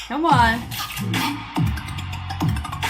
Come on.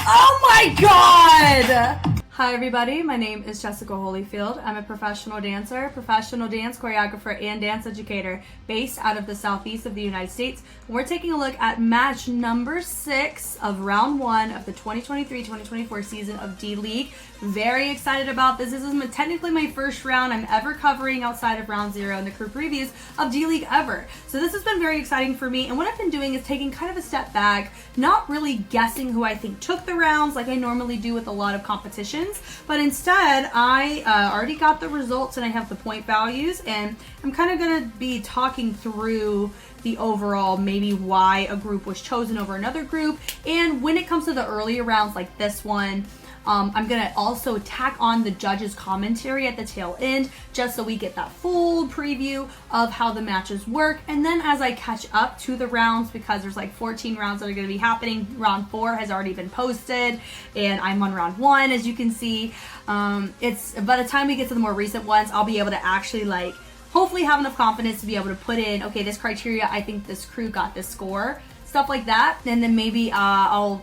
Oh my God! Hi everybody, my name is Jessica Holyfield. I'm a professional dancer, professional dance choreographer, and dance educator based out of the southeast of the United States. We're taking a look at match number 6 of round 1 of the 2023-2024 season of D.LEAGUE. Very excited about this. This is technically my first round I'm ever covering outside of round 0 in the crew previews of D.LEAGUE ever. So this has been very exciting for me, and what I've been doing is taking kind of a step back, not really guessing who I think took the rounds like I normally do with a lot of competitions, but instead I already got the results and I have the point values, and I'm kind of going to be talking through the overall maybe why a group was chosen over another group. And when it comes to the earlier rounds like this one, I'm going to also tack on the judges' commentary at the tail end, just so we get that full preview of how the matches work. And then as I catch up to the rounds, because there's like 14 rounds that are going to be happening, round 4 has already been posted, and I'm on round 1, as you can see. It's by the time we get to the more recent ones, I'll be able to actually hopefully have enough confidence to be able to put in, okay, this criteria, I think this crew got this score. Stuff like that, and then maybe I'll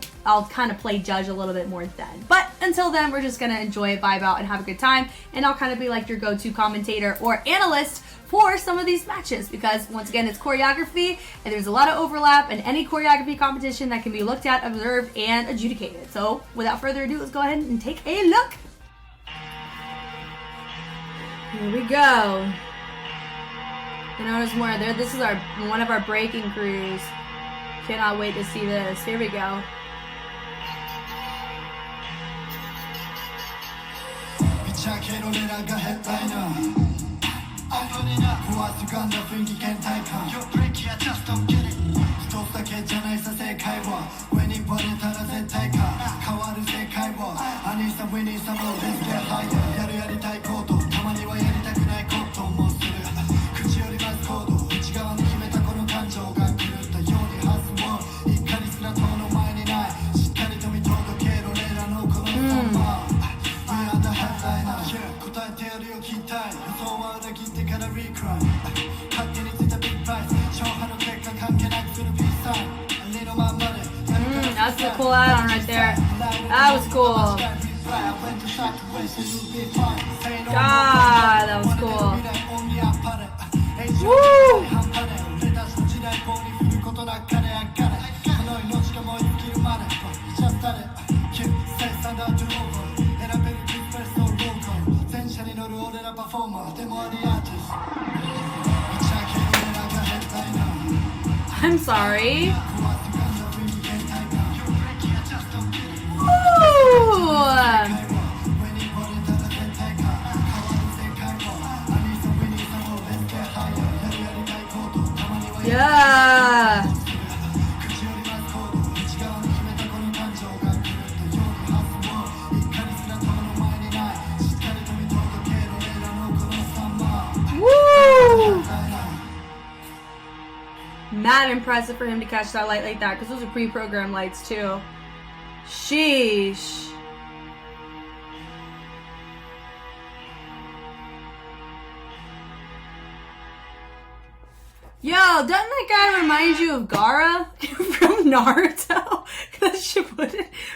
kind of play judge a little bit more then. But until then, we're just gonna enjoy it, vibe out, and have a good time. And I'll kind of be like your go-to commentator or analyst for some of these matches, because once again, it's choreography and there's a lot of overlap in any choreography competition that can be looked at, observed, and adjudicated. So without further ado, let's go ahead and take a look. Here we go. You notice more there. This is one of our breaking crews. Cannot wait to see this. Here we go. That's a cool add-on right there. That was cool. God, that was cool. Woo! I'm sorry. Ooh. Yeah. Woo! Mad impressive for him to catch that light like that, because those are pre-programmed lights too. Sheesh. Yo, doesn't that guy remind you of Gaara from Naruto?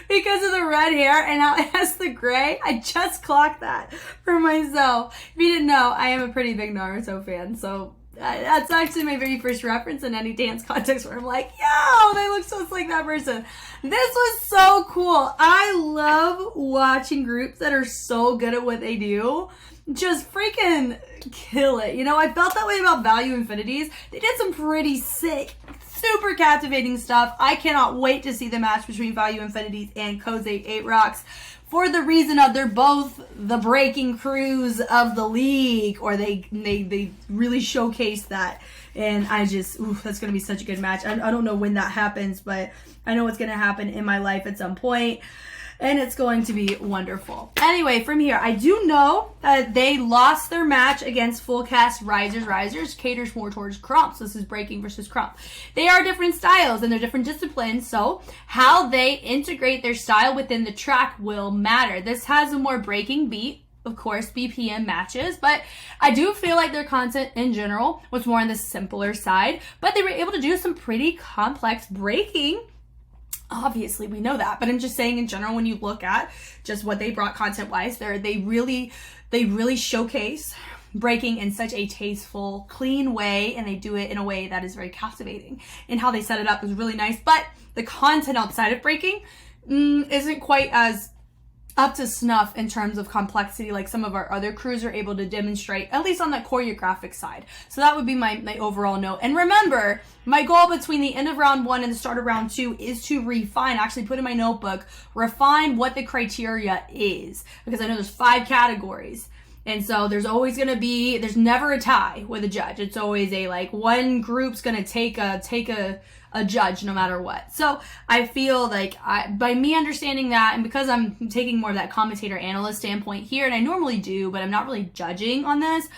Because of the red hair and how it has the gray. I just clocked that for myself. If you didn't know, I am a pretty big Naruto fan, so that's actually my very first reference in any dance context where I'm like, yo, they look so like that person. This was so cool. I love watching groups that are so good at what they do. Just freaking kill it. You know, I felt that way about Value Infinities. They did some pretty sick, super captivating stuff. I cannot wait to see the match between Value Infinities and KOSÉ 8ROCKS. For the reason of they're both the breaking crews of the league, or they really showcase that, and I just, that's gonna be such a good match. I don't know when that happens, but I know it's gonna happen in my life at some point, and it's going to be wonderful. Anyway, from here, I do know that they lost their match against FULLCAST RAISERZ. RAISERZ caters more towards krumps. This is breaking versus krump. They are different styles and they're different disciplines, so how they integrate their style within the track will matter. This has a more breaking beat, of course, BPM matches, but I do feel like their content in general was more on the simpler side, but they were able to do some pretty complex breaking. Obviously, we know that, but I'm just saying in general, when you look at just what they brought content-wise, they really showcase breaking in such a tasteful, clean way, and they do it in a way that is very captivating. And how they set it up is really nice, but the content outside of breaking isn't quite as up to snuff in terms of complexity like some of our other crews are able to demonstrate, at least on that choreographic side. So that would be my overall note. And remember, my goal between the end of round 1 and the start of round 2 is to refine, actually put in my notebook, refine what the criteria is. Because I know there's 5 categories. And so there's always going to be, there's never a tie with a judge. It's always a, like, one group's going to take a judge no matter what. So I feel like by me understanding that, and because I'm taking more of that commentator analyst standpoint here, and I normally do, but I'm not really judging on this,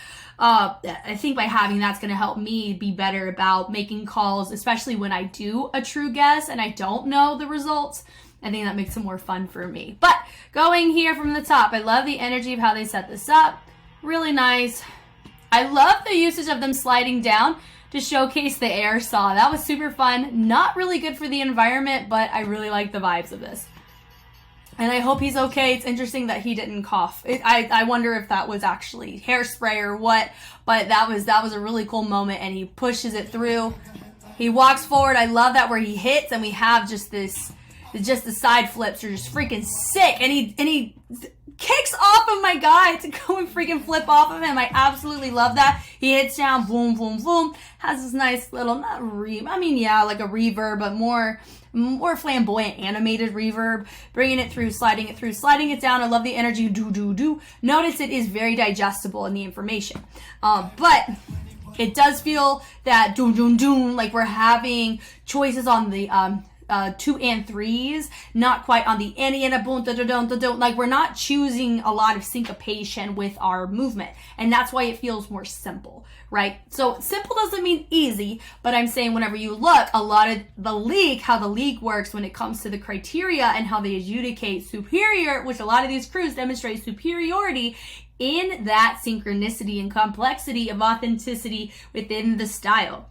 I think by having that's going to help me be better about making calls, especially when I do a true guess and I don't know the results. I think that makes it more fun for me. But going here from the top, I love the energy of how they set this up. Really nice. I love the usage of them sliding down to showcase the air saw. That was super fun. Not really good for the environment, but I really like the vibes of this. And I hope he's okay. It's interesting that he didn't cough. I wonder if that was actually hairspray or what, but that was a really cool moment, and he pushes it through. He walks forward. I love that where he hits, and we have just the side flips are just freaking sick. And he kicks off of my guy to go and freaking flip off of him. I absolutely love that. He hits down, boom, boom, boom. Has this nice little, like a reverb, but more flamboyant animated reverb. Bringing it through, sliding it down. I love the energy, do. Notice it is very digestible in the information. But it does feel that doom, like we're having choices on the 2 and 3s, not quite on the and boom, da-da-dum, like we're not choosing a lot of syncopation with our movement, and that's why it feels more simple, right? So simple doesn't mean easy, but I'm saying whenever you look, a lot of the league, how the league works when it comes to the criteria and how they adjudicate superior, which a lot of these crews demonstrate superiority in that synchronicity and complexity of authenticity within the style.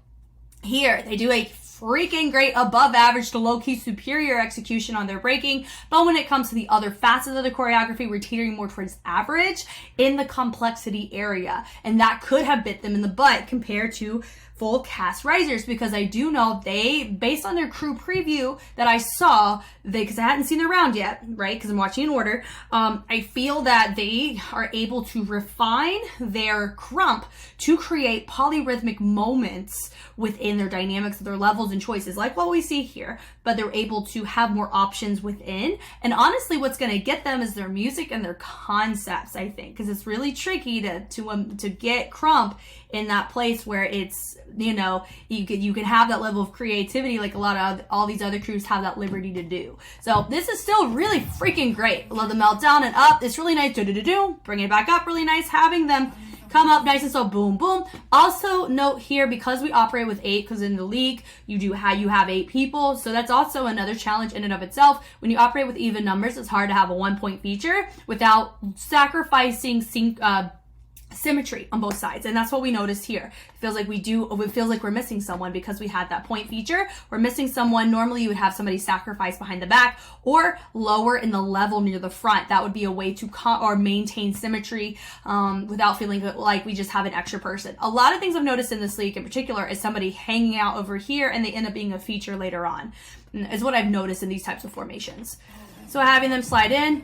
Here, they do a freaking great above average to low-key superior execution on their breaking, but when it comes to the other facets of the choreography, we're teetering more towards average in the complexity area, and that could have bit them in the butt compared to FULLCAST RAISERZ, because I do know they, based on their crew preview that I saw, because I hadn't seen the round yet, right, because I'm watching in order, I feel that they are able to refine their crump to create polyrhythmic moments within their dynamics of their levels and choices, like what we see here, but they're able to have more options within. And honestly, what's going to get them is their music and their concepts, I think, because it's really tricky to get crump in that place where it's, you know, you can have that level of creativity like a lot of all these other crews have that liberty to do. So this is still really freaking great. I love the meltdown and up. It's really nice. Bring it back up. Really nice having them come up nice and so boom, boom. Also note here, because we operate with 8, because in the league you have 8 people, so that's also another challenge in and of itself. When you operate with even numbers, it's hard to have a 1-point feature without sacrificing symmetry on both sides, and that's what we noticed here. It feels like we're missing someone because we had that point feature. We're missing someone. Normally you would have somebody sacrifice behind the back or lower in the level near the front. That would be a way to maintain symmetry without feeling like we just have an extra person. A lot of things I've noticed in this league in particular is somebody hanging out over here and they end up being a feature later on, is what I've noticed in these types of formations. So having them slide in,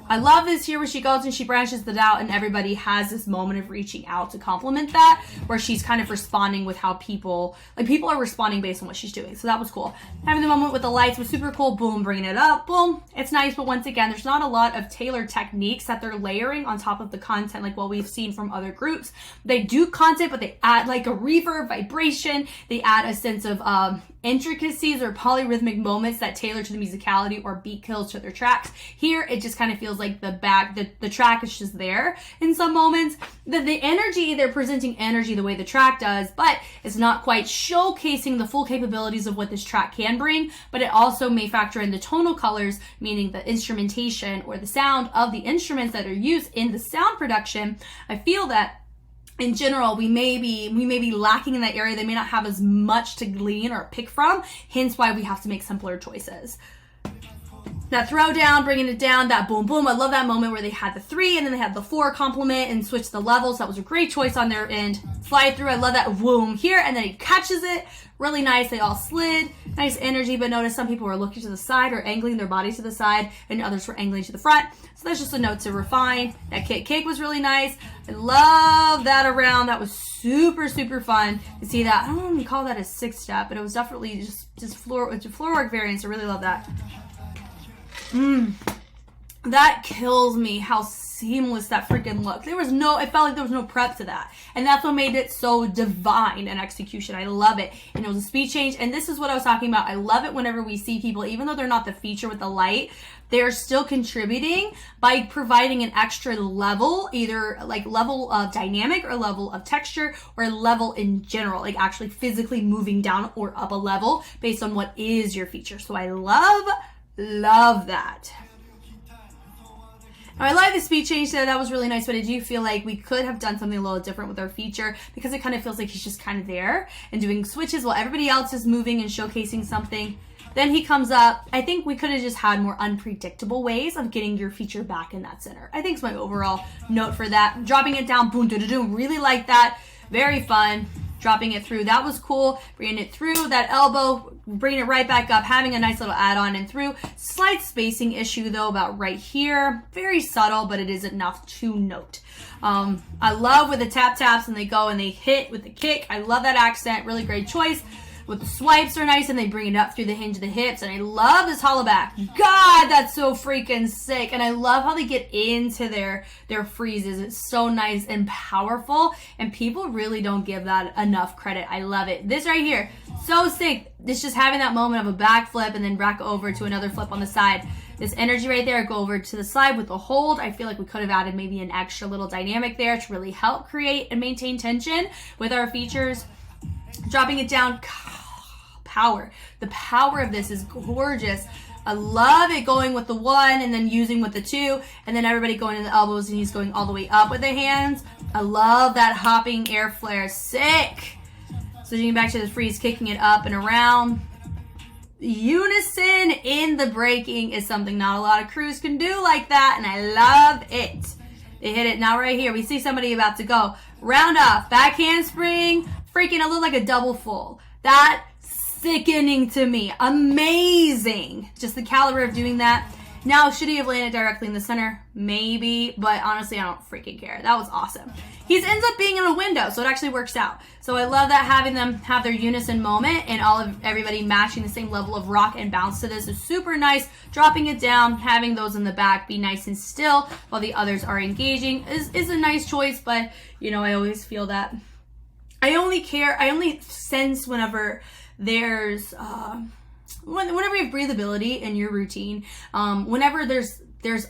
I love this here where she goes and she branches it out and everybody has this moment of reaching out to complement that, where she's kind of responding with how people are responding based on what she's doing. So that was cool. Having the moment with the lights was super cool. Boom, bringing it up. Boom. It's nice, but once again, there's not a lot of tailored techniques that they're layering on top of the content like what we've seen from other groups. They do content, but they add like a reverb, vibration. They add a sense of intricacies or polyrhythmic moments that tailor to the musicality or beat kills to their tracks. Here, it just kind of feels like the track is just there in some moments. The energy, they're presenting energy the way the track does, but it's not quite showcasing the full capabilities of what this track can bring, but it also may factor in the tonal colors, meaning the instrumentation or the sound of the instruments that are used in the sound production. I feel that in general, we may be lacking in that area. They may not have as much to glean or pick from, hence why we have to make simpler choices. That throw down, bringing it down, that boom, boom. I love that moment where they had the 3 and then they had the 4 complement and switch the levels. That was a great choice on their end. Slide through. I love that boom here. And then he catches it. Really nice. They all slid. Nice energy. But notice some people were looking to the side or angling their bodies to the side and others were angling to the front. So that's just a note to refine. That kick was really nice. I love that around. That was super, super fun to see that. I don't even call that a 6-step, but it was definitely just floor work variants. I really love that. That kills me how seamless that freaking looked. I felt like there was no prep to that. And that's what made it so divine in execution. I love it. And it was a speed change. And this is what I was talking about. I love it whenever we see people, even though they're not the feature with the light, they're still contributing by providing an extra level, either like level of dynamic or level of texture or level in general, like actually physically moving down or up a level based on what is your feature. So I love that. Now, I like the speed change there. That was really nice, but I do feel like we could have done something a little different with our feature because it kind of feels like he's just kind of there and doing switches while everybody else is moving and showcasing something. Then he comes up. I think we could have just had more unpredictable ways of getting your feature back in that center. I think it's my overall note for that. Dropping it down, boom, do-do-do. Really like that. Very fun. Dropping it through, that was cool. Bringing it through that elbow, bringing it right back up, having a nice little add-on and through. Slight spacing issue though about right here. Very subtle, but it is enough to note. I love with the taps and they go and they hit with the kick. I love that accent, really great choice. With the swipes are nice and they bring it up through the hinge of the hips. And I love this hollow back. God, that's so freaking sick. And I love how they get into their freezes. It's so nice and powerful. And people really don't give that enough credit. I love it. This right here, so sick. It's just having that moment of a back flip and then back over to another flip on the side. This energy right there, go over to the side with the hold. I feel like we could have added maybe an extra little dynamic there to really help create and maintain tension with our features. Dropping it down, power. The power of this is gorgeous. I love it going with the 1 and then using with the 2 and then everybody going in the elbows and he's going all the way up with the hands. I love that hopping air flare. Sick. Switching back to the freeze, kicking it up and around. Unison in the breaking is something not a lot of crews can do like that, and I love it. They hit it. Now right here, we see somebody about to go. Round off, back handspring. Freaking, it looked like a double full. That sickening to me. Amazing. Just the caliber of doing that. Now, should he have landed directly in the center? Maybe, but honestly, I don't freaking care. That was awesome. He ends up being in a window, so it actually works out. So I love that having them have their unison moment and everybody matching the same level of rock and bounce to this is super nice. Dropping it down, having those in the back be nice and still while the others are engaging is a nice choice, but you know, I always feel that I only sense whenever there's whenever you have breathability in your routine, whenever there's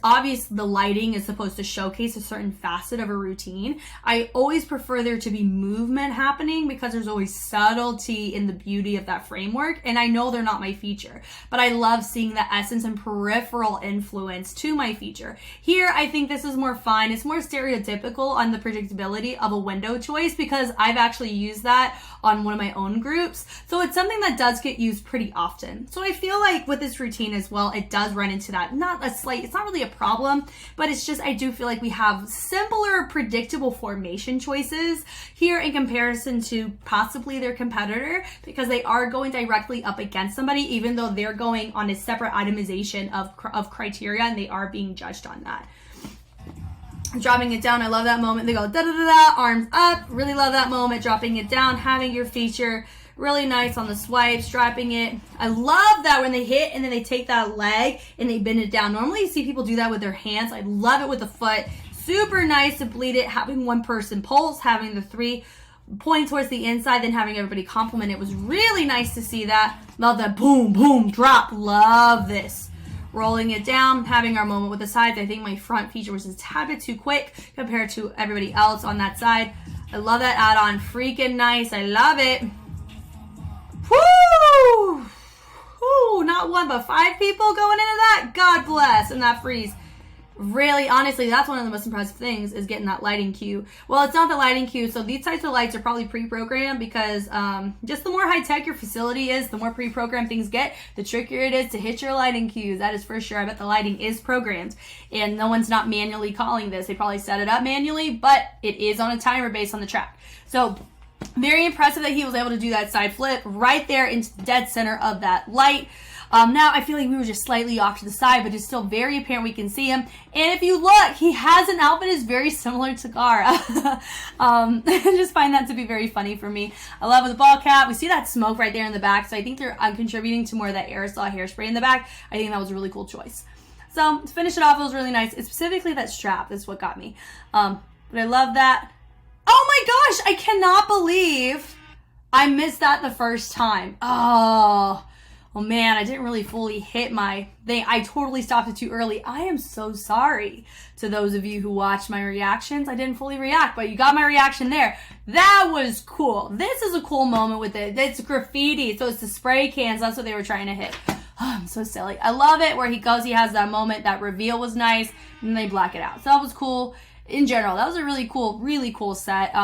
obvious the lighting is supposed to showcase a certain facet of a routine, I always prefer there to be movement happening because there's always subtlety in the beauty of that framework. And I know they're not my feature, but I love seeing the essence and peripheral influence to my feature. Here, I think this is more fun. It's more stereotypical on the predictability of a window choice because I've actually used that on one of my own groups. So it's something that does get used pretty often. So I feel like with this routine as well, it does run into that. It's not really a problem, but it's just, I do feel like we have simpler, predictable formation choices here in comparison to possibly their competitor because they are going directly up against somebody, even though they're going on a separate itemization of criteria and they are being judged on that. Dropping it down, I love that moment. They go da-da-da-da, arms up. Really love that moment. Dropping it down, having your feature really nice on the swipes, dropping it. I love that when they hit and then they take that leg and they bend it down. Normally you see people do that with their hands. I love it with the foot. Super nice to bleed it, having one person pulse, having the 3. pointing towards the inside, then having everybody compliment it was really nice to see that. Love that boom, boom, drop. Love this. Rolling it down, having our moment with the sides. I think my front feature was just a tad bit too quick compared to everybody else on that side. I love that add-on. Freaking nice. I love it. Woo! Woo! Not one, but 5 people going into that. God bless. And that freeze. Really, honestly, that's one of the most impressive things is getting that lighting cue. Well, it's not the lighting cue, so these types of lights are probably pre-programmed because just the more high-tech your facility is, the more pre-programmed things get, the trickier it is to hit your lighting cues. That is for sure. I bet the lighting is programmed, and no one's not manually calling this. They probably set it up manually, but it is on a timer based on the track. So very impressive that he was able to do that side flip right there into the dead center of that light. Now, I feel like we were just slightly off to the side, but it's still very apparent we can see him. And if you look, he has an outfit that's very similar to Gara. I just find that to be very funny for me. I love the ball cap. We see that smoke right there in the back, so I think they're contributing to more of that aerosol hairspray in the back. I think that was a really cool choice. So, to finish it off, it was really nice. It's specifically that strap. That's what got me. But I love that. Oh my gosh! I cannot believe I missed that the first time. Oh man, I didn't really fully hit my thing. I totally stopped it too early. I am so sorry to those of you who watched my reactions. I didn't fully react, but you got my reaction there. That was cool. This is a cool moment with it. It's graffiti, so it's the spray cans. That's what they were trying to hit. Oh, I'm so silly. I love it where he goes, he has that moment. That reveal was nice, and they black it out. So that was cool. In general, that was a really cool set.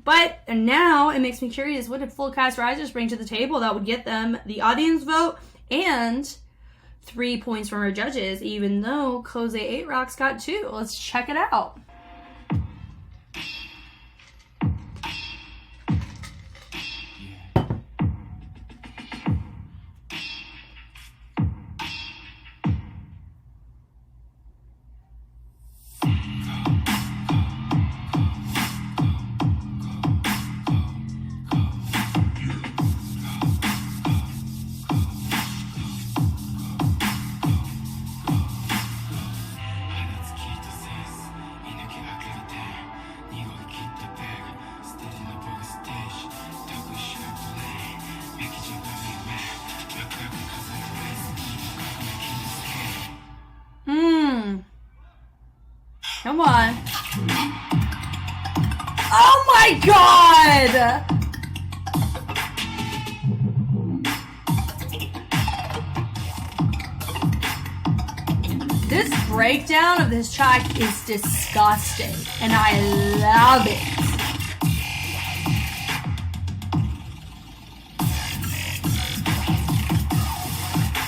But now it makes me curious, what did FULLCAST RAISERZ bring to the table that would get them the audience vote and 3 points from our judges, even though KOSÉ 8ROCKS got 2. Let's check it out. Come on. Oh my God! This breakdown of this track is disgusting, and I love it.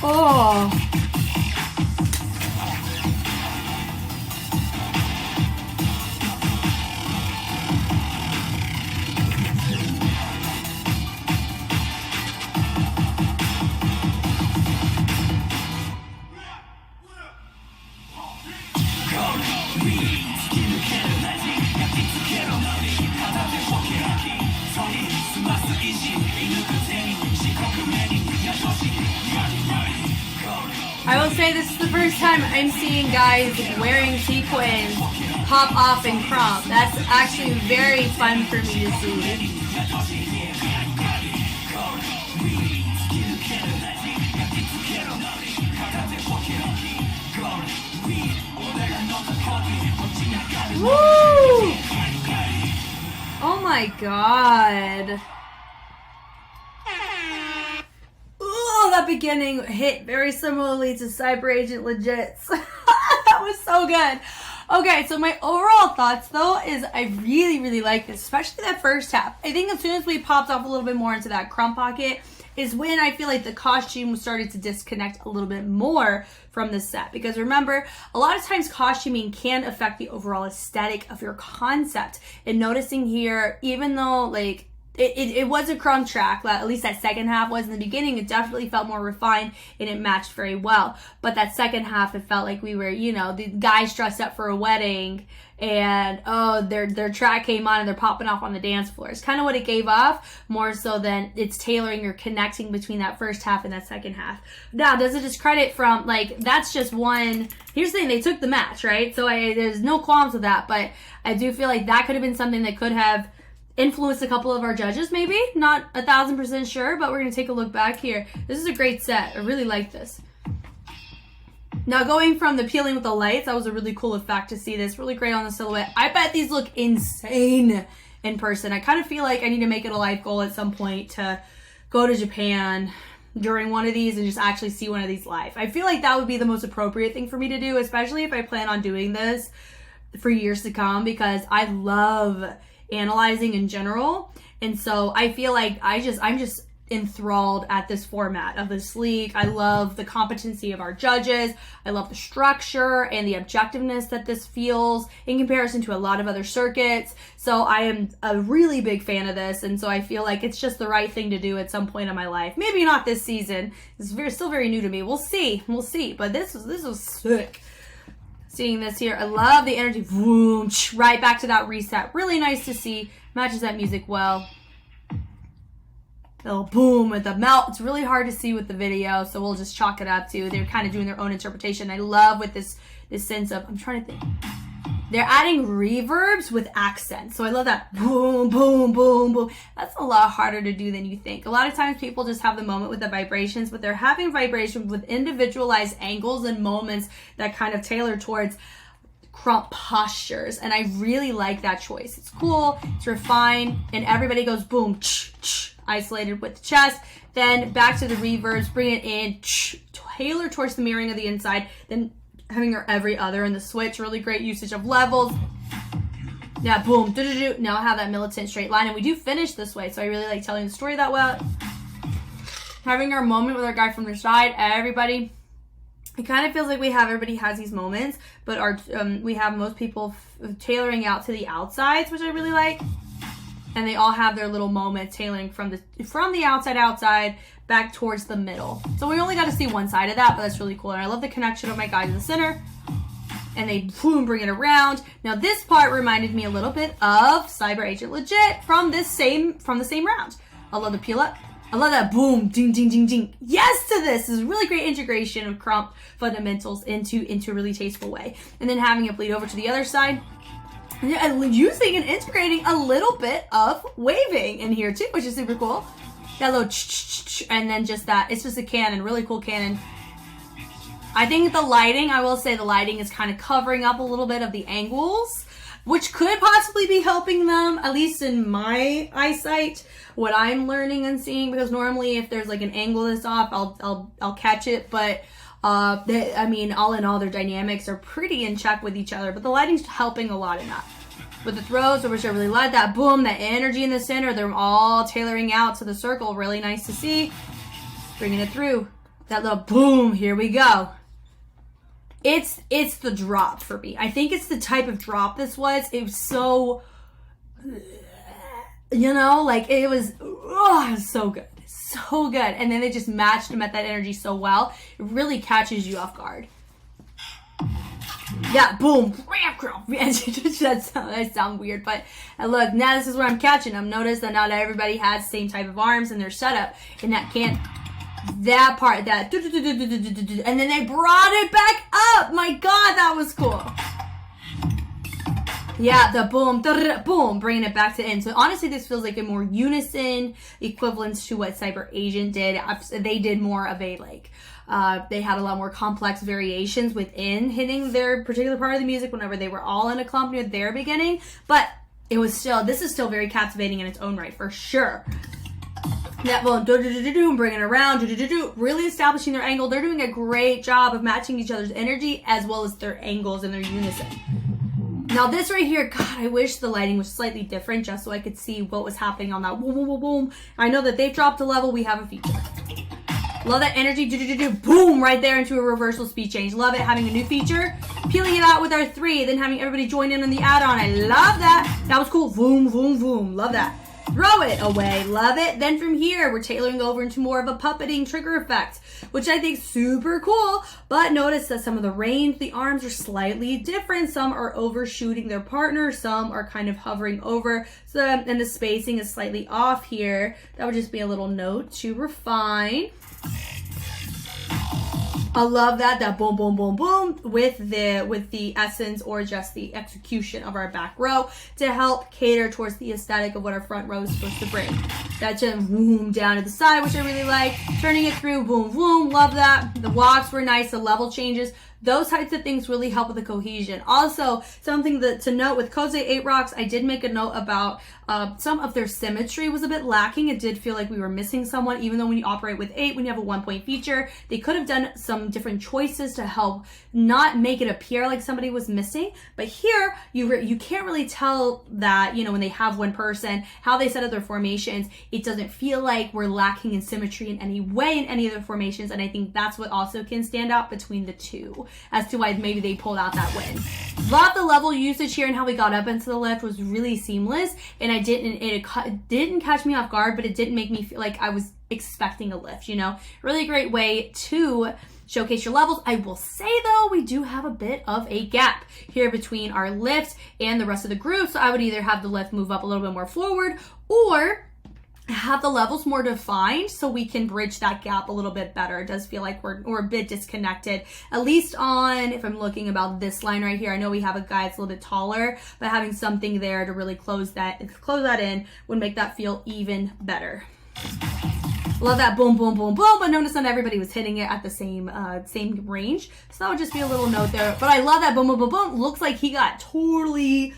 Oh. I will say this is the first time I'm seeing guys wearing sequins pop off and crump. That's actually very fun for me to see. Woo! Oh my God. Oh, that beginning hit very similarly to Cyber Agent Legits. That was so good. Okay, so my overall thoughts though is I really like this, especially that first half. I think as soon as we popped off a little bit more into that crump pocket is when I feel like the costume started to disconnect a little bit more from the set. Because remember, a lot of times costuming can affect the overall aesthetic of your concept. And noticing here, even though like it was a crumb track, at least that second half was in the beginning, it definitely felt more refined and it matched very well. But that second half, it felt like we were, you know, the guys dressed up for a wedding and oh, their track came on and they're popping off on the dance floor. It's kind of what it gave off, more so than it's tailoring or connecting between that first half and that second half. Now, does it discredit from, like, that's just one, here's the thing, they took the match, right? So there's no qualms with that, but I do feel like that could have been something that could have influenced a couple of our judges, maybe. Not 1,000% sure, but we're going to take a look back here. This is a great set. I really like this. Now going from the peeling with the lights, that was a really cool effect to see this. Really great on the silhouette. I bet these look insane in person. I kind of feel like I need to make it a life goal at some point to go to Japan during one of these and just actually see one of these live. I feel like that would be the most appropriate thing for me to do, especially if I plan on doing this for years to come, because I love analyzing in general. And so I feel like I'm just enthralled at this format of this league. I love the competency of our judges. I love the structure and the objectiveness that this feels in comparison to a lot of other circuits. So I am a really big fan of this, and so I feel like it's just the right thing to do at some point in my life. Maybe not this season. It's still very new to me. We'll see. But this was sick. Seeing this here, I love the energy. Boom, right back to that reset. Really nice to see. Matches that music well. Little boom with the melt. It's really hard to see with the video, so we'll just chalk it up to they're kind of doing their own interpretation. I love with this sense of, I'm trying to think. They're adding reverbs with accents. So I love that boom, boom, boom, boom. That's a lot harder to do than you think. A lot of times people just have the moment with the vibrations, but they're having vibrations with individualized angles and moments that kind of tailor towards crump postures. And I really like that choice. It's cool, it's refined, and everybody goes boom, isolated with the chest. Then back to the reverbs, bring it in, tailor towards the mirroring of the inside, then having our every other in the switch. Really great usage of levels. Yeah, boom, now I have that militant straight line, and we do finish this way, so I really like telling the story that well. Having our moment with our guy from the side, everybody. It kind of feels like everybody has these moments, but we have most people tailoring out to the outsides, which I really like. And they all have their little moments tailoring from the outside back towards the middle. So we only got to see one side of that, but that's really cool. And I love the connection of my guy to the center. And they boom, bring it around. Now this part reminded me a little bit of Cyber Agent Legit from the same round. I love the peel up. I love that boom, ding, ding, ding, ding. Yes to this. This is a really great integration of crump fundamentals into a really tasteful way. And then having it bleed over to the other side. And using and integrating a little bit of waving in here too, which is super cool. That little and then just that. It's just a cannon, really cool cannon. I think the lighting, I will say the lighting is kind of covering up a little bit of the angles, which could possibly be helping them, at least in my eyesight, what I'm learning and seeing, because normally if there's like an angle that's off, I'll catch it, but I mean, all in all, their dynamics are pretty in check with each other, but the lighting's helping a lot in that. With the throws, which I really like, that boom, that energy in the center, they're all tailoring out to the circle. Really nice to see. Bringing it through. That little boom, here we go. It's the drop for me. I think it's the type of drop this was. It was so, like it was so good. So good. And then they just matched them at that energy so well. It really catches you off guard. Yeah, boom. That sounds weird, but look, now this is where I'm catching them. Notice that not everybody has the same type of arms in their setup, and that part, and then they brought it back up. My God, that was cool. Yeah, the boom, boom, bringing it back to in. So honestly, this feels like a more unison equivalence to what Cyber Agent did. They did more of a they had a lot more complex variations within hitting their particular part of the music whenever they were all in a clump near their beginning. But this is still very captivating in its own right, for sure. That boom, bringing it around, really establishing their angle. They're doing a great job of matching each other's energy as well as their angles and their unison. Now this right here, God, I wish the lighting was slightly different just so I could see what was happening on that boom, boom, boom, boom. I know that they've dropped a level, we have a feature. Love that energy, boom, right there into a reversal speed change. Love it, having a new feature. Peeling it out with our 3, then having everybody join in on the add-on. I love that. That was cool. Boom, boom, boom. Love that. Throw it away. Love it. Then from here, we're tailoring over into more of a puppeting trigger effect, which I think is super cool. But notice that some of the range, the arms are slightly different. Some are overshooting their partner. Some are kind of hovering over. So, and the spacing is slightly off here. That would just be a little note to refine. I love that boom, boom, boom, boom with the essence or just the execution of our back row to help cater towards the aesthetic of what our front row is supposed to bring. That just boom down to the side, which I really like. Turning it through, boom, boom, love that. The walks were nice, the level changes. Those types of things really help with the cohesion. Also, something to note with KOSÉ 8ROCKS, I did make a note about some of their symmetry was a bit lacking. It did feel like we were missing someone, even though when you operate with 8, when you have a 1-point feature, they could have done some different choices to help not make it appear like somebody was missing. But here, you can't really tell that, when they have one person, how they set up their formations, it doesn't feel like we're lacking in symmetry in any way in any of their formations. And I think that's what also can stand out between the two as to why maybe they pulled out that win. Love the level usage here and how we got up into the lift was really seamless. And it didn't catch me off guard, but it didn't make me feel like I was expecting a lift, Really great way to showcase your levels. I will say though, we do have a bit of a gap here between our lift and the rest of the group. So I would either have the lift move up a little bit more forward or have the levels more defined so we can bridge that gap a little bit better. It does feel like we're a bit disconnected, at least on, if I'm looking about this line right here, I know we have a guy that's a little bit taller, but having something there to really close that in would make that feel even better. Love that boom, boom, boom, boom, but notice not everybody was hitting it at the same range. So that would just be a little note there. But I love that boom, boom, boom, boom. Looks like he got totally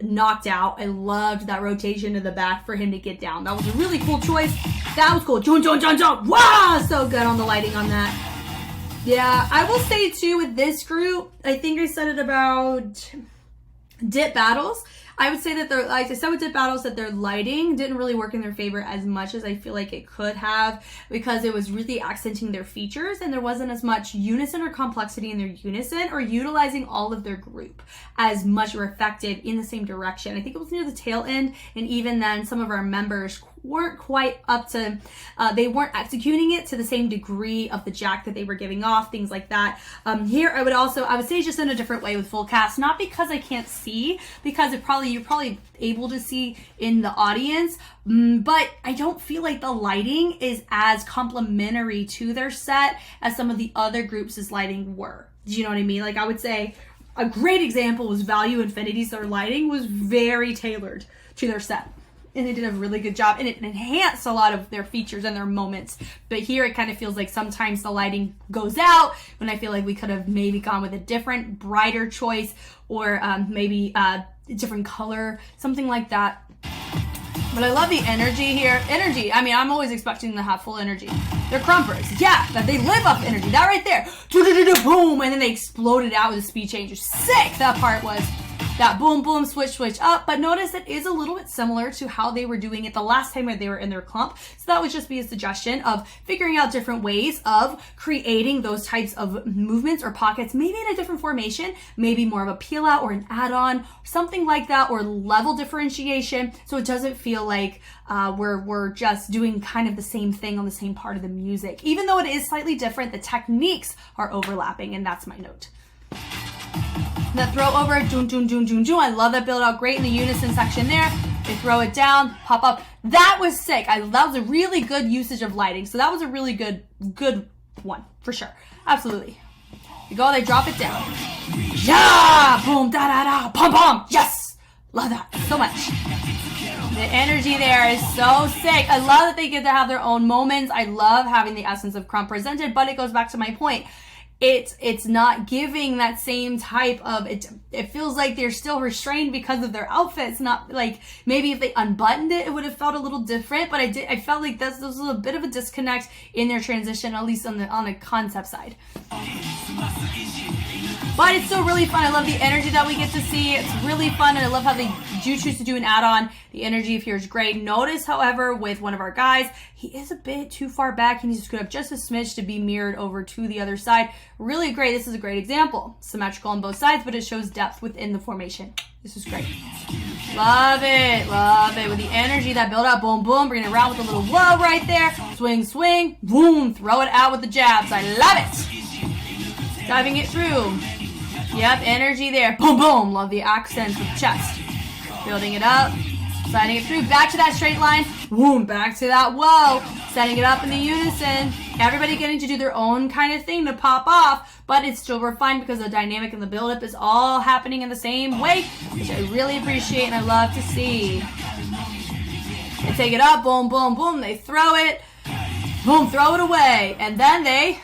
knocked out. I loved that rotation to the back for him to get down. That was a really cool choice. That was cool. Jun, jun, jun, jun. Wow, so good on the lighting on that. Yeah, I will say too with this group, I think I said it about dip battles. I would say that like I said with dip battles, that their lighting didn't really work in their favor as much as I feel like it could have, because it was really accenting their features and there wasn't as much unison or complexity in their unison or utilizing all of their group as much or effective in the same direction. I think it was near the tail end, and even then some of our members weren't quite up to, they weren't executing it to the same degree of the jack that they were giving off, things like that. Here I would say just in a different way with full cast, not because I can't see, because you're probably able to see in the audience, but I don't feel like the lighting is as complementary to their set as some of the other groups' lighting were. Do you know what I mean? Like I would say a great example was Value Infinity's. Their lighting was very tailored to their set. And they did a really good job, and it enhanced a lot of their features and their moments. But here it kind of feels like sometimes the lighting goes out when I feel like we could have maybe gone with a different, brighter choice, or maybe a different color, something like that. But I love the energy here. Energy, I mean, I'm always expecting them to have full energy. They're crumpers. Yeah, they live off energy. That right there. Boom, and then they exploded out with a speed change. Sick that part was. That boom, boom, switch, switch up. But notice it is a little bit similar to how they were doing it the last time they were in their clump. So that would just be a suggestion of figuring out different ways of creating those types of movements or pockets, maybe in a different formation, maybe more of a peel out or an add-on, something like that, or level differentiation. So it doesn't feel like we're just doing kind of the same thing on the same part of the music. Even though it is slightly different, the techniques are overlapping, and that's my note. That throw over, jun, jun, jun, jun, jun. I love that build out great in the unison section there. They throw it down, pop up. That was sick. That was a really good usage of lighting. So that was a really good one for sure. Absolutely. You go, they drop it down. Yeah! Boom, da da da, pom pom. Yes! Love that so much. The energy there is so sick. I love that they get to have their own moments. I love having the essence of crump presented, but it goes back to my point. It's not giving that same type of, it feels like they're still restrained because of their outfits. Not like, maybe if they unbuttoned it, it would have felt a little different, but I felt like this was a bit of a disconnect in their transition, at least on a concept side. But it's still really fun. I love the energy that we get to see. It's really fun, and I love how they do choose to do an add-on. The energy here is great. Notice, however, with one of our guys, he is a bit too far back. He needs to scoot up just a smidge to be mirrored over to the other side. Really great. This is a great example. Symmetrical on both sides, but it shows depth within the formation. This is great. Love it. Love it. With the energy, that build up, boom, boom. Bring it around with a little whoa right there. Swing, swing, boom. Throw it out with the jabs. I love it. Diving it through. Yep, energy there. Boom, boom. Love the accents with chest. Building it up. Sliding it through. Back to that straight line. Boom. Back to that whoa. Setting it up in the unison. everybody getting to do their own kind of thing to pop off, but it's still refined because the dynamic and the build-up is all happening in the same way, which I really appreciate and I love to see. They take it up, boom, boom, boom, they throw it, boom, throw it away, and then they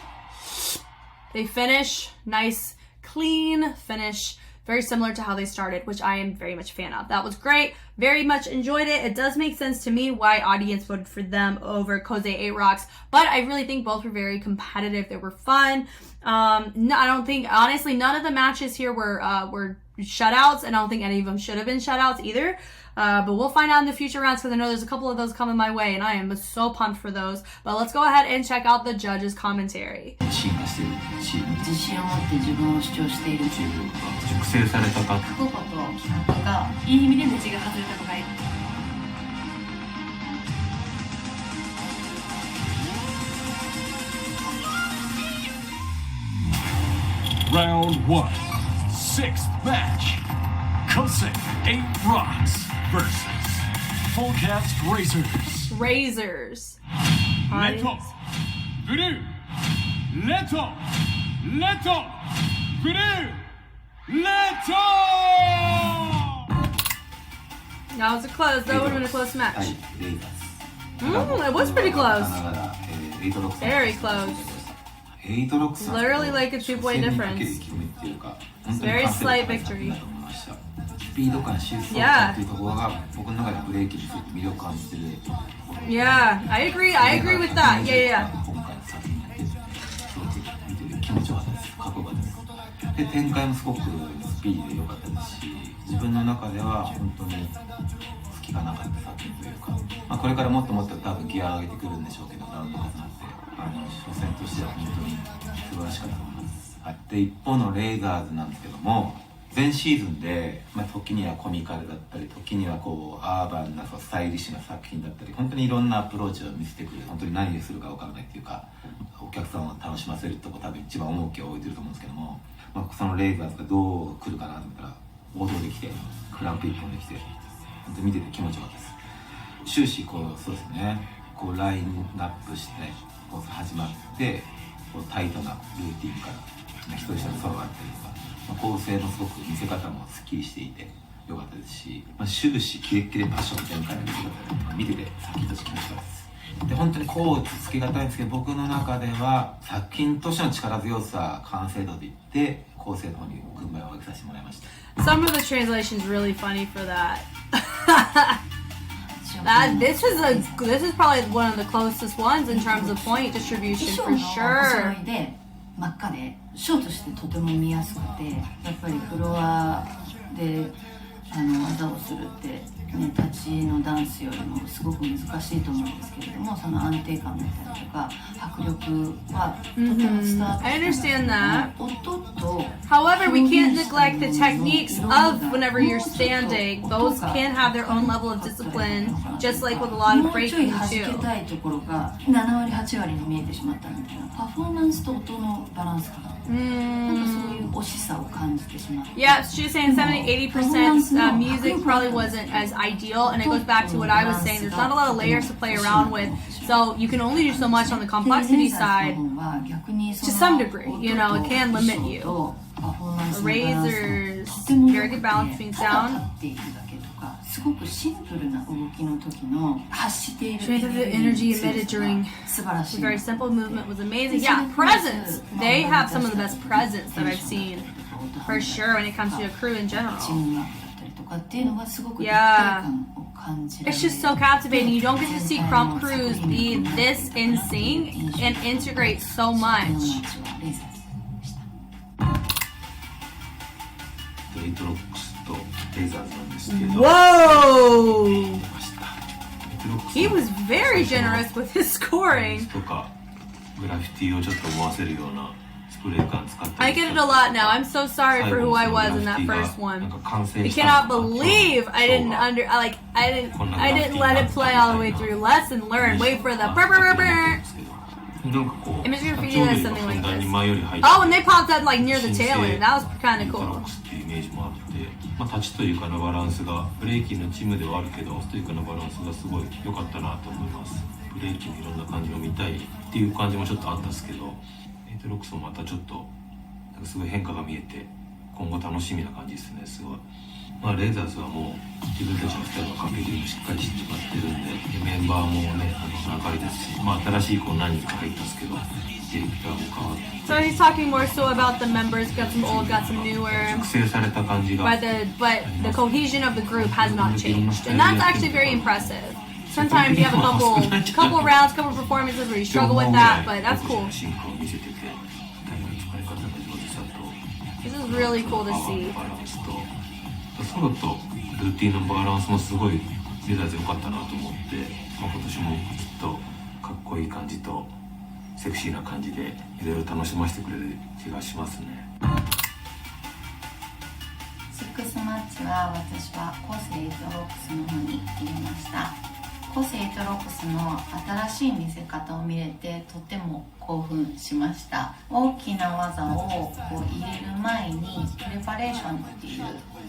finish, nice, clean finish, very similar to how they started, which I am very much a fan of. That was great. Very much enjoyed it. It does make sense to me why audience voted for them over KOSÉ 8ROCKS, but I really think both were very competitive. They were fun. No, I don't think, honestly, none of the matches here were shutouts, and I don't think any of them should have been shutouts either. But we'll find out in the future rounds because I know there's a couple of those coming my way, and I am so pumped for those. But let's go ahead and check out the judges' commentary. 自信を持って自分を主張しているという熟成されたか過去と決まったがいい意味で道が外れた子がいる Round 1, 6th match. KOSÉ 8ROCKS versus FULLCAST RAISERZ. Raisers. Leto, blue. Leto, blue. Leto. That was a close. That would have been a close match. It was pretty close. Very close. Literally like a 2-point difference. Very slight victory. Yeah. Yeah, I agree with that. Yeah. で展開もすごくスピーディーで良かったですし、自分の中では本当に隙がなかった作品というか、これからもっともっと多分ギア上げてくるんでしょうけど、ラウンド重なって初戦としては本当に素晴らしかったと思います。で一方のレイザーズなんですけども、前シーズンで、時にはコミカルだったり、時にはこうアーバンなスタイリッシュな作品だったり、本当にいろんなアプローチを見せてくる、本当に何をするか分からないっていうか、お客さんを楽しませるとこ多分一番重きを置いてると思うんですけども、そのレイザーズがどう来るかなと思ったら王道できて、クランプ一本できて、本当に見てて気持ちよかったです。終始そうですね、ラインナップして始まってタイトなルーティンから一人一人ソロがあったりとか、構成のすごく見せ方もすっきりしていて良かったですし、終始キレッキレパッション全開の見せ方で見ててさっきとして気持ちよかったです。で本当につけがたいんですけど、僕の中では作品としての力強さ、完成度でいって構成の方に軍配を上げさせてもらいました。 Some of the translations really funny for that. This is probably one of the closest ones in terms of point distribution for sure. 真っ赤でショーとしてとても見やすくて、やっぱりフロアで技をするって、立ちのダンスよりもすごく難しいと思うんですけれども、その安定感だったりとか迫力はとても伝わって I understand that. 音と However, we can't neglect the techniques of whenever you're standing. Those can have their own level of discipline, just like with a lot of もうちょい breaking 弾け too. たいところが7割8割に見えてしまったみたいな、パフォーマンスと音のバランスかな、なんかそういう惜しさを感じてしまって。 Yeah, she's saying 70-80% music probably wasn't as ideal, and it goes back to what I was saying. There's not a lot of layers to play around with, so you can only do so much on the complexity side. To some degree, you know, it can limit you. Razors, very good balance between sound. すごくシンプルな動きの時の発している Strength of the energy emitted during 素晴らしい。 the very simple movement was amazing. Yeah, presence. They have some of the best presence that I've seen, for sure, when it comes to a crew in general. Yeah. It's just so captivating. You don't get to see Crump crews be this in sync and integrate so much. 8ROCKS とレイザーズなんですけど、 Whoa! 出ました。 He was very generous with his scoring. とかグラフィティをちょっと思わせるようなスプレー感使って I get it a lot now. I'm so sorry for who I was in that first one. I cannot believe I didn't let it play all the way through. Lesson learned. Wait for the image graffiti or something like this. Oh, and they popped up like near the tail end. That was kind of cool. っていうイメージもあって、立ちというかのバランスがブレイキンのチームではあるけど、というかのバランスがすごい良かったなと思います。ブレイキンのいろんな感じを見たいっていう感じもちょっとあったんですけど、ロックスもまたちょっとなんかすごい変化が見えて今後楽しみな感じですね。すごいレイザーズはもう自分たちのスタイルが完璧にしっかりしてもらってるんで、メンバーもね仲いいですし、新しい子何人か入ったんですけど、ディレクターも変わって。So he's talking more so about the members, got some old, got some newer. 育成された感じが。But the cohesion of the group has not changed, and that's actually very impressive. Sometimes you have a couple rounds, couple performances where you struggle with that, but that's cool. This is really cool to see. ソロとルーティンのバランスもすごいレザーズ良かったなと思って、今年もきっとかっこいい感じとセクシーな感じでいろいろ楽しませてくれる気がしますね。6マッチは私はKOSÉ 8ROCKSの方に入れました。KOSÉ 8ROCKSの新しい見せ方を見れてとても興奮しました。大きな技をこう入れる前にプレパレーションっていう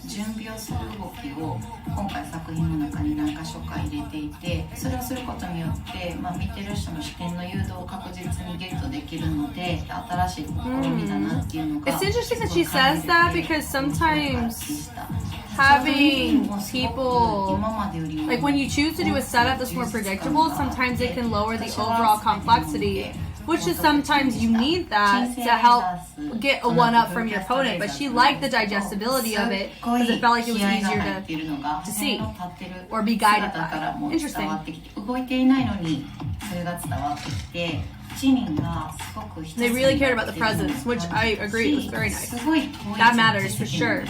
準備をする動きを今回作品の中に何か所か入れていて、それをすることによって、見てる人の視点の誘導を確実にゲットできるので、新しい試みだなっていうのが It's interesting that she says that because sometimes having people, like when you choose to do a setup that's more predictable, sometimes it can lower the overall complexity, which is sometimes you need that to help get a one-up from your opponent. But she liked the digestibility of it because it felt like it was easier to see or be guided by. Interesting. 動いていないのにそれが伝わってきて、7人がすごく They really cared about the presence, which I agree was very nice. That matters for sure.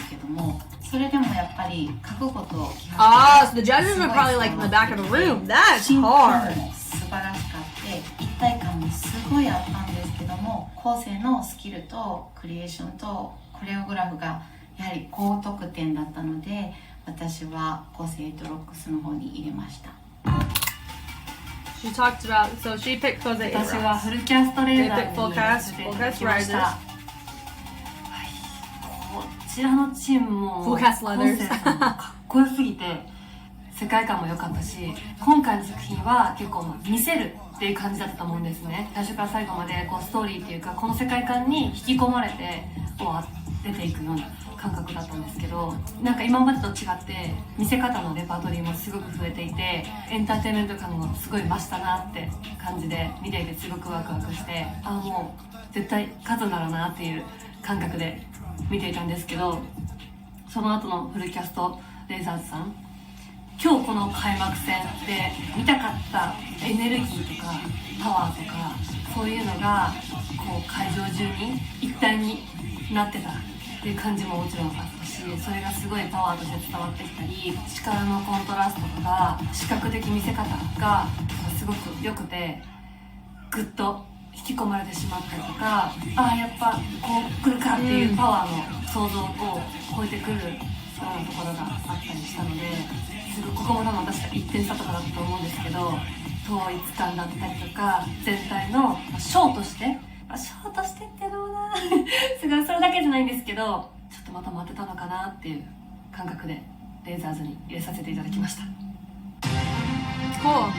それでもやっぱり覚悟と so the judges were probably like in the back of the room. That's hard. 素晴らしかって一体感もすごいあったんですけども、KOSÉのスキルとクリエーションとコレオグラフがやはり高得点だったので、私はKOSÉ 8ROCKSの方に入れました。She talked about, so she picked KOSÉ 8ROCKS. 私はフルキャストレーザーズに FULLCAST RAISERZ. こちらのチームも FULLCAST RAISERZ かっこよすぎて世界観も良かったし、今回の作品は結構見せるっていう感じだったと思うんですね。最初から最後までこうストーリーっていうかこの世界観に引き込まれてこう出ていくような感覚だったんですけど、なんか今までと違って見せ方のレパートリーもすごく増えていて、エンターテインメント感もすごい増したなって感じで見ていてすごくワクワクして、もう絶対勝つんだろうなっていう感覚で見ていたんですけど、その後のフルキャストレイザーズさん、今日この開幕戦で見たかったエネルギーとかパワーとかそういうのがこう会場中に一体になってたっていう感じももちろんあったし、それがすごいパワーとして伝わってきたり、力のコントラストとか視覚的見せ方がすごく良くてグッと引き込まれてしまったりとか、やっぱこう来るかっていうパワーの想像を超えてくるようなところがあったりしたので、すごいここも多分確か1点差とかだったと思うんですけど、統一感だったりとか全体のショーとしてっていうのもなすごいそれだけじゃないんですけど、ちょっとまとまってたのかなっていう感覚でレイザーズに入れさせていただきました。Cool.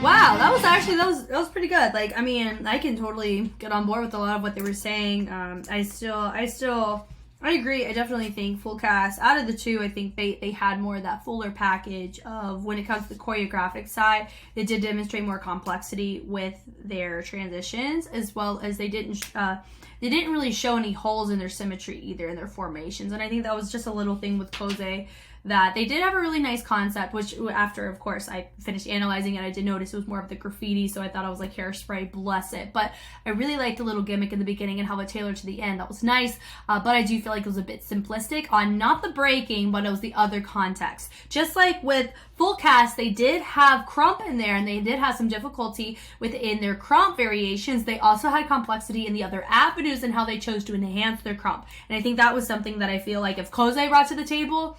Wow, that was actually that was pretty good. Like, I mean, I can totally get on board with a lot of what they were saying. I agree. I definitely think FULLCAST, out of the two, I think they had more of that fuller package of when it comes to the choreographic side. They did demonstrate more complexity with their transitions, as well as they didn't really show any holes in their symmetry either in their formations. And I think that was just a little thing with KOSÉ, that they did have a really nice concept, which after, of course, I finished analyzing it, I did notice it was more of the graffiti, so I thought it was like hairspray, bless it. But I really liked the little gimmick in the beginning and how it tailored to the end. That was nice, but I do feel like it was a bit simplistic on not the breaking, but it was the other context. Just like with FULLCAST, they did have crump in there, and they did have some difficulty within their crump variations. They also had complexity in the other avenues and how they chose to enhance their crump. And I think that was something that I feel like if KOSÉ brought to the table,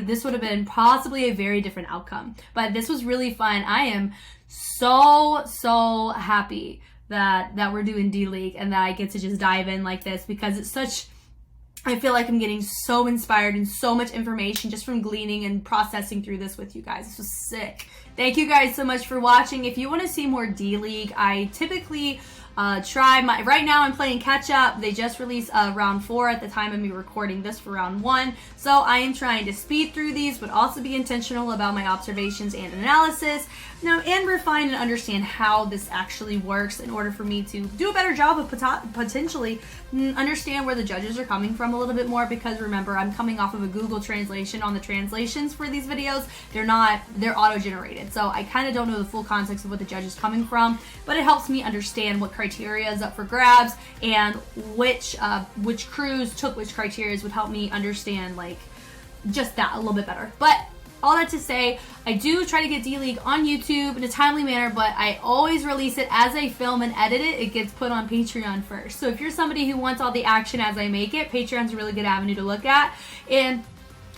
this would have been possibly a very different outcome. But this was really fun. I am so happy that we're doing D.LEAGUE and that I get to just dive in like this, because it's I feel like I'm getting so inspired and so much information just from gleaning and processing through this with you guys. This was sick. Thank you guys so much for watching. If you want to see more D-League, I typically right now I'm playing catch up. They just released round 4 at the time of me recording this for round 1. So I am trying to speed through these, but also be intentional about my observations and analysis. And refine and understand how this actually works in order for me to do a better job of potentially understand where the judges are coming from a little bit more, because remember, I'm coming off of a Google translation on the translations for these videos. They're auto-generated. So I kind of don't know the full context of what the judge is coming from, but it helps me understand what criteria is up for grabs and which crews took which criteria would help me understand like just that a little bit better. But all that to say, I do try to get D-League on YouTube in a timely manner, but I always release it as I film and edit it. It gets put on Patreon first. So if you're somebody who wants all the action as I make it, Patreon's a really good avenue to look at. And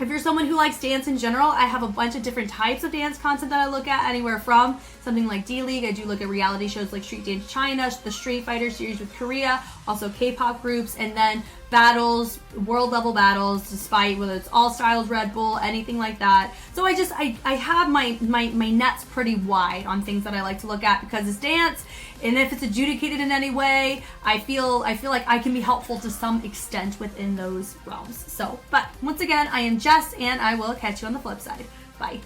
if you're someone who likes dance in general, I have a bunch of different types of dance content that I look at, anywhere from something like D-League. I do look at reality shows like Street Dance China, the Street Fighter series with Korea, also K-pop groups, and then battles, world level battles, despite whether it's All Styles, Red Bull, anything like that. So I have my nets pretty wide on things that I like to look at because it's dance, and if it's adjudicated in any way, I feel like I can be helpful to some extent within those realms. So, but once again, I am Jess, and I will catch you on the flip side. Bye.